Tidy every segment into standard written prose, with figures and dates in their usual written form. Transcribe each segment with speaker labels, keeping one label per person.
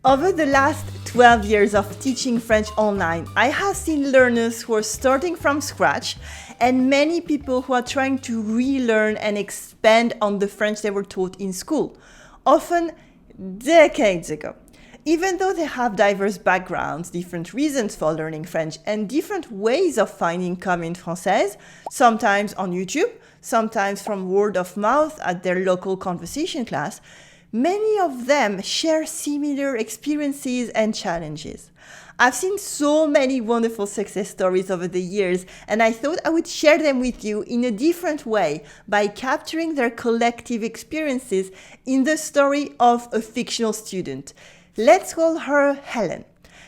Speaker 1: Over the last 12 years of teaching French online, I have seen learners who are starting from scratch and many people who are trying to relearn and expand on the French they were taught in school, often decades ago. Even though they have diverse backgrounds, different reasons for learning French, and different ways of finding common française, sometimes on YouTube, sometimes from word of mouth at their local conversation class, many of them share similar experiences and challenges. I've seen so many wonderful success stories over the years, and I thought I would share them with you in a different way by capturing their collective experiences in the story of a fictional student. Let's call her Helen.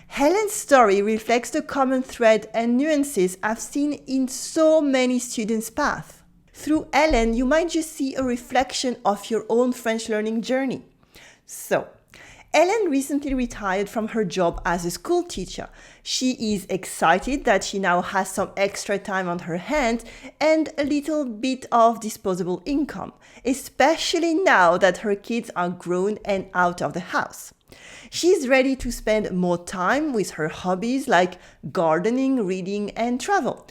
Speaker 1: Helen's story reflects the common thread and nuances I've seen in so many students' paths. Through Helen, you might just see a reflection of your own French learning journey. So, Helen recently retired from her job as a school teacher. She is excited that she now has some extra time on her hands and a little bit of disposable income, especially now that her kids are grown and out of the house. She's ready to spend more time with her hobbies like gardening, reading, and travel.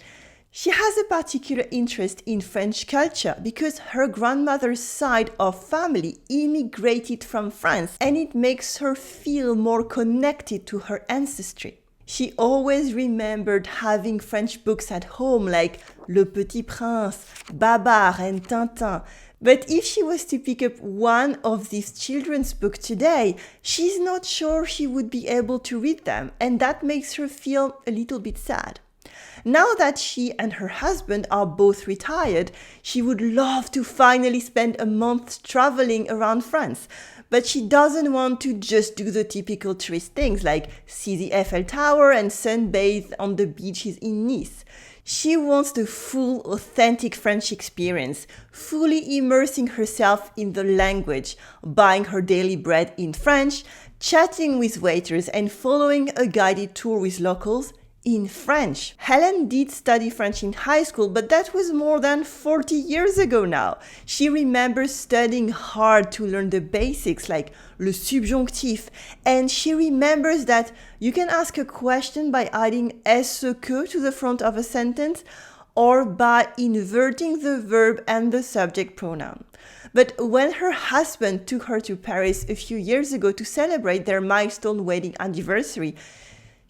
Speaker 1: She has a particular interest in French culture because her grandmother's side of family immigrated from France, and it makes her feel more connected to her ancestry. She always remembered having French books at home like Le Petit Prince, Babar, and Tintin. But if she was to pick up one of these children's books today, she's not sure she would be able to read them, and that makes her feel a little bit sad. Now that she and her husband are both retired, she would love to finally spend a month traveling around France. But she doesn't want to just do the typical tourist things like see the Eiffel Tower and sunbathe on the beaches in Nice. She wants the full, authentic French experience, fully immersing herself in the language, buying her daily bread in French, chatting with waiters, and following a guided tour with locals in French. Helen did study French in high school, but that was more than 40 years ago now. She remembers studying hard to learn the basics like le subjonctif, and she remembers that you can ask a question by adding est-ce que to the front of a sentence or by inverting the verb and the subject pronoun. But when her husband took her to Paris a few years ago to celebrate their milestone wedding anniversary,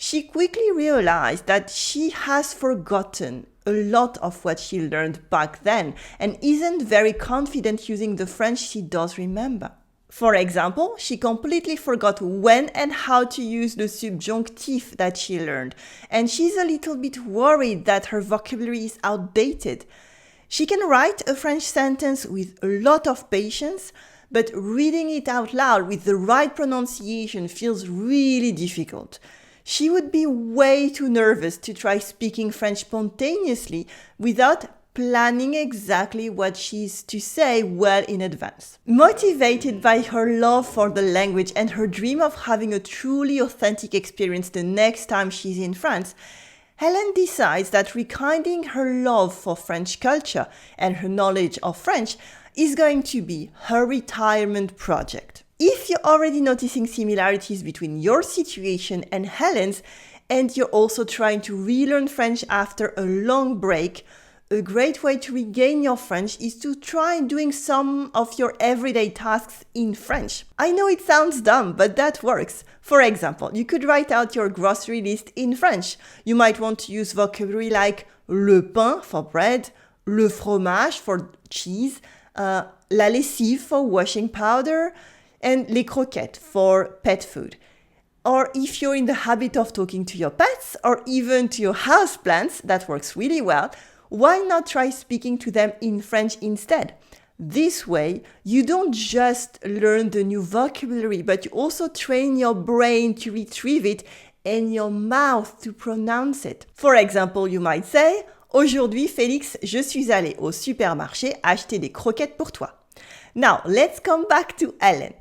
Speaker 1: she quickly realized that she has forgotten a lot of what she learned back then and isn't very confident using the French she does remember. For example, she completely forgot when and how to use the subjunctive that she learned, and she's a little bit worried that her vocabulary is outdated. She can write a French sentence with a lot of patience, but reading it out loud with the right pronunciation feels really difficult. She would be way too nervous to try speaking French spontaneously without planning exactly what she's to say well in advance. Motivated by her love for the language and her dream of having a truly authentic experience the next time she's in France, Helen decides that rekindling her love for French culture and her knowledge of French is going to be her retirement project. If you're already noticing similarities between your situation and Helen's, and you're also trying to relearn French after a long break, a great way to regain your French is to try doing some of your everyday tasks in French. I know it sounds dumb, but that works. For example, you could write out your grocery list in French. You might want to use vocabulary like le pain for bread, le fromage for cheese, la lessive for washing powder, and les croquettes for pet food. Or if you're in the habit of talking to your pets or even to your houseplants, that works really well, why not try speaking to them in French instead? This way, you don't just learn the new vocabulary, but you also train your brain to retrieve it and your mouth to pronounce it. For example, you might say, Aujourd'hui, Félix, je suis allé au supermarché acheter des croquettes pour toi. Now, let's come back to Helen.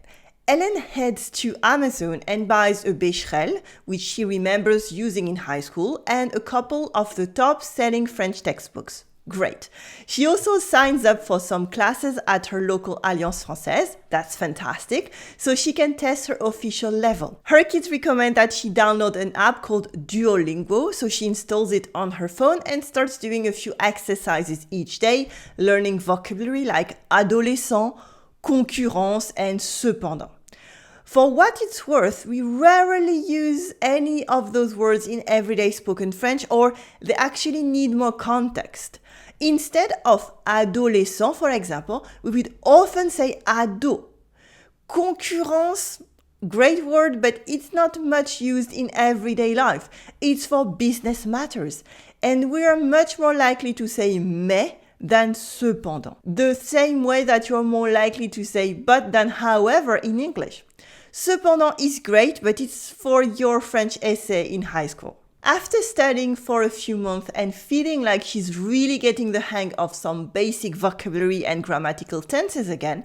Speaker 1: Helen heads to Amazon and buys a Becherel, which she remembers using in high school, and a couple of the top-selling French textbooks. Great. She also signs up for some classes at her local Alliance Française. That's fantastic. So she can test her official level. Her kids recommend that she download an app called Duolingo. So she installs it on her phone and starts doing a few exercises each day, learning vocabulary like adolescent, concurrence, and cependant. For what it's worth, we rarely use any of those words in everyday spoken French, or they actually need more context. Instead of adolescent, for example, we would often say ado. Concurrence, great word, but it's not much used in everyday life. It's for business matters. And we are much more likely to say mais than cependant. The same way that you're more likely to say but than however in English. Cependant is great, but it's for your French essay in high school. After studying for a few months and feeling like she's really getting the hang of some basic vocabulary and grammatical tenses again,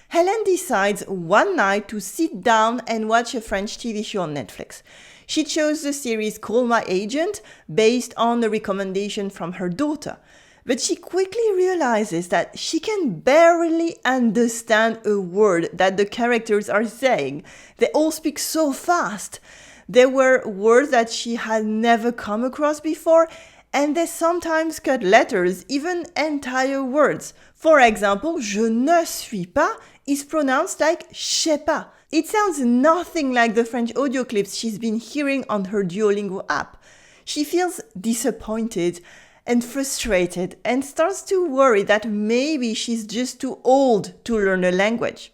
Speaker 1: Helen decides one night to sit down and watch a French TV show on Netflix. She chose the series Call My Agent based on a recommendation from her daughter. But she quickly realizes that she can barely understand a word that the characters are saying. They all speak so fast. There were words that she had never come across before, and they sometimes cut letters, even entire words. For example, je ne suis pas is pronounced like je sais pas. It sounds nothing like the French audio clips she's been hearing on her Duolingo app. She feels disappointed and frustrated and starts to worry that maybe she's just too old to learn a language.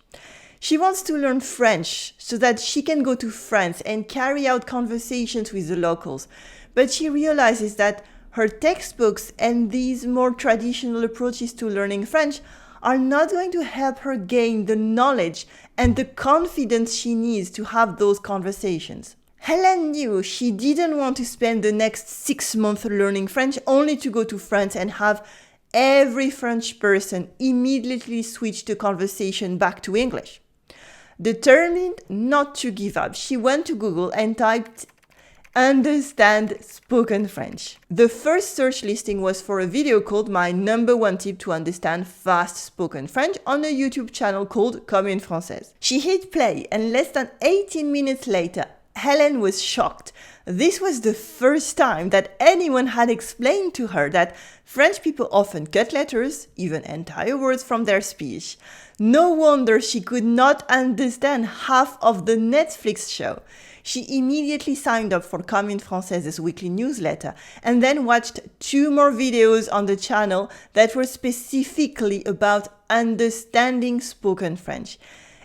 Speaker 1: She wants to learn French so that she can go to France and carry out conversations with the locals. But she realizes that her textbooks and these more traditional approaches to learning French are not going to help her gain the knowledge and the confidence she needs to have those conversations. Helen knew she didn't want to spend the next 6 months learning French only to go to France and have every French person immediately switch the conversation back to English. Determined not to give up, she went to Google and typed "understand spoken French." The first search listing was for a video called "My number one tip to understand fast spoken French" on a YouTube channel called Comme une Française. She hit play, and less than 18 minutes later, Helen was shocked. This was the first time that anyone had explained to her that French people often cut letters, even entire words, from their speech. No wonder she could not understand half of the Netflix show. She immediately signed up for Comme une Française's weekly newsletter and then watched 2 more videos on the channel that were specifically about understanding spoken French.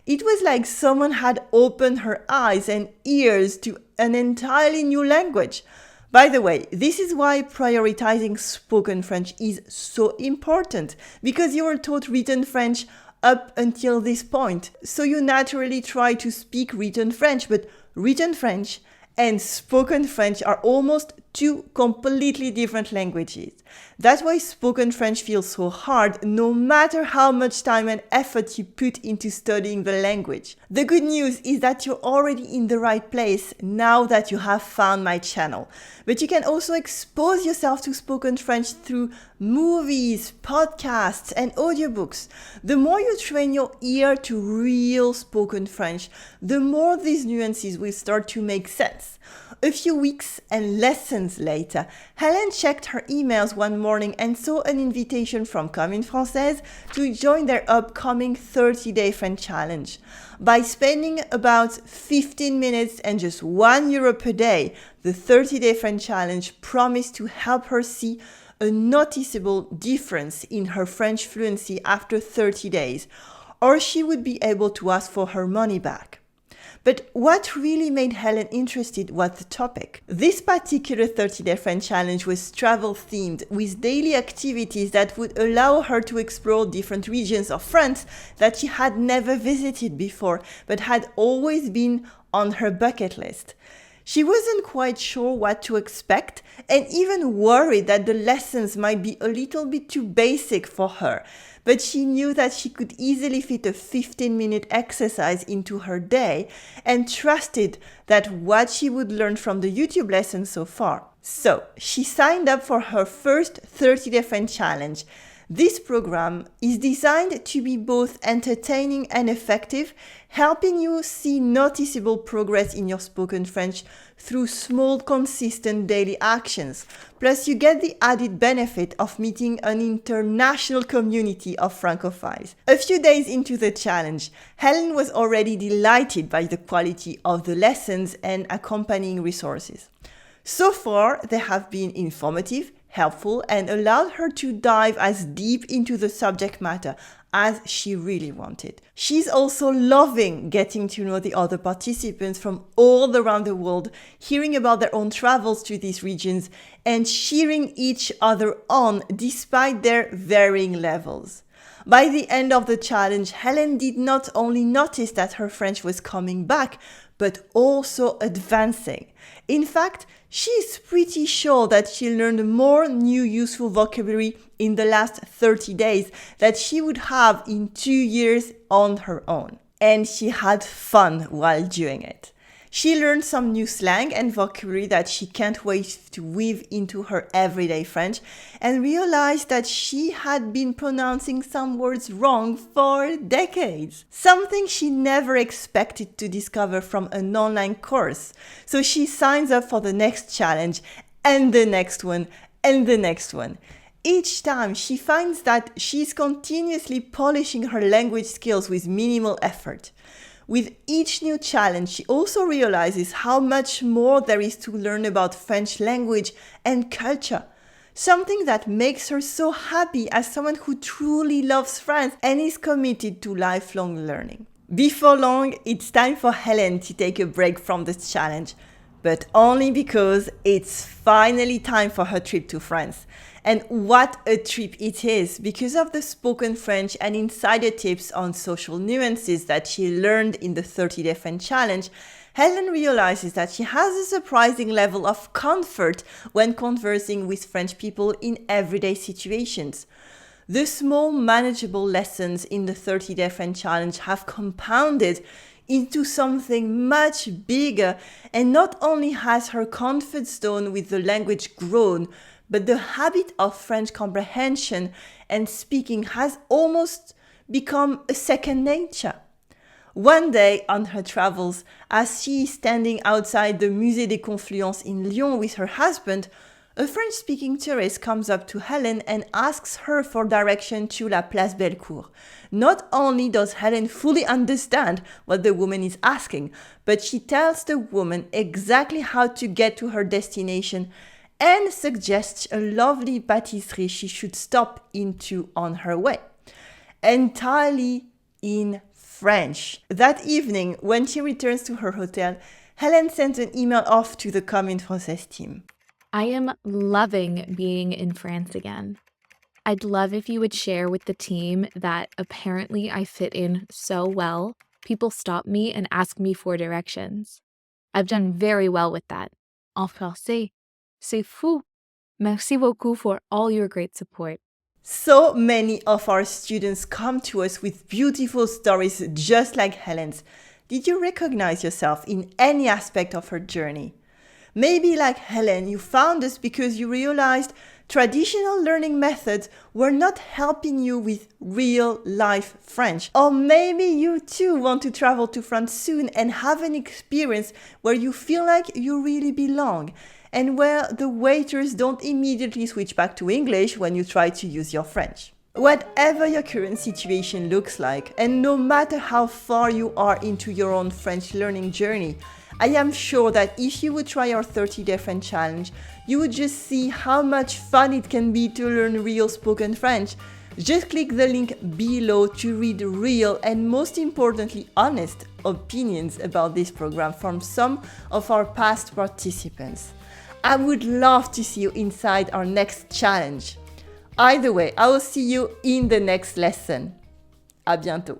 Speaker 1: It was like someone had opened her eyes and ears to an entirely new language. By the way, this is why prioritizing spoken French is so important, because you were taught written French up until this point. So you naturally try to speak written French, but written French and spoken French are almost 2 completely different languages. That's why spoken French feels so hard, no matter how much time and effort you put into studying the language. The good news is that you're already in the right place now that you have found my channel. But you can also expose yourself to spoken French through movies, podcasts, and audiobooks. The more you train your ear to real spoken French, the more these nuances will start to make sense. A few weeks and lessons later, Helen checked her emails one morning and saw an invitation from Comme une Française to join their upcoming 30-day French challenge. By spending about 15 minutes and just €1 per day, the 30-day French challenge promised to help her see a noticeable difference in her French fluency after 30 days, or she would be able to ask for her money back. But what really made Helen interested was the topic. This particular 30-day French challenge was travel-themed, with daily activities that would allow her to explore different regions of France that she had never visited before, but had always been on her bucket list. She wasn't quite sure what to expect and even worried that the lessons might be a little bit too basic for her. But she knew that she could easily fit a 15-minute exercise into her day and trusted that what she would learn from the YouTube lesson so far. So she signed up for her first 30-day French challenge. This program is designed to be both entertaining and effective, helping you see noticeable progress in your spoken French through small, consistent daily actions. Plus, you get the added benefit of meeting an international community of Francophiles. A few days into the challenge, Helen was already delighted by the quality of the lessons and accompanying resources. So far, they have been informative, helpful, and allowed her to dive as deep into the subject matter as she really wanted. She's also loving getting to know the other participants from all around the world, hearing about their own travels to these regions, and cheering each other on despite their varying levels. By the end of the challenge, Helen did not only notice that her French was coming back, but also advancing. In fact, she's pretty sure that she learned more new useful vocabulary in the last 30 days that she would have in 2 years on her own. And she had fun while doing it. She learned some new slang and vocabulary that she can't wait to weave into her everyday French, and realized that she had been pronouncing some words wrong for decades. Something she never expected to discover from an online course. So she signs up for the next challenge, and the next one, and the next one. Each time she finds that she's continuously polishing her language skills with minimal effort. With each new challenge, she also realizes how much more there is to learn about French language and culture. Something that makes her so happy as someone who truly loves France and is committed to lifelong learning. Before long, it's time for Helen to take a break from this challenge, but only because it's finally time for her trip to France. And what a trip it is! Because of the spoken French and insider tips on social nuances that she learned in the 30-day French challenge, Helen realizes that she has a surprising level of comfort when conversing with French people in everyday situations. The small, manageable lessons in the 30-day French challenge have compounded into something much bigger, and not only has her comfort zone with the language grown, but the habit of French comprehension and speaking has almost become a second nature. One day on her travels, as she is standing outside the Musée des Confluences in Lyon with her husband, a French-speaking tourist comes up to Helen and asks her for direction to La Place Bellecour. Not only does Helen fully understand what the woman is asking, but she tells the woman exactly how to get to her destination and suggests a lovely patisserie she should stop into on her way. Entirely in French. That evening, when she returns to her hotel, Helen sent an email off to the Commune Française team.
Speaker 2: I am loving being in France again. I'd love if you would share with the team that apparently I fit in so well. People stop me and ask me for directions. I've done very well with that. En français. C'est fou. Merci beaucoup for all your great support.
Speaker 1: So many of our students come to us with beautiful stories just like Helen's. Did you recognize yourself in any aspect of her journey? Maybe like Helen, you found us because you realized traditional learning methods were not helping you with real-life French. Or maybe you too want to travel to France soon and have an experience where you feel like you really belong, and where the waiters don't immediately switch back to English when you try to use your French. Whatever your current situation looks like, and no matter how far you are into your own French learning journey, I am sure that if you would try our 30-day French challenge, you would just see how much fun it can be to learn real spoken French. Just click the link below to read real and, most importantly, honest opinions about this program from some of our past participants. I would love to see you inside our next challenge. Either way, I will see you in the next lesson. À bientôt.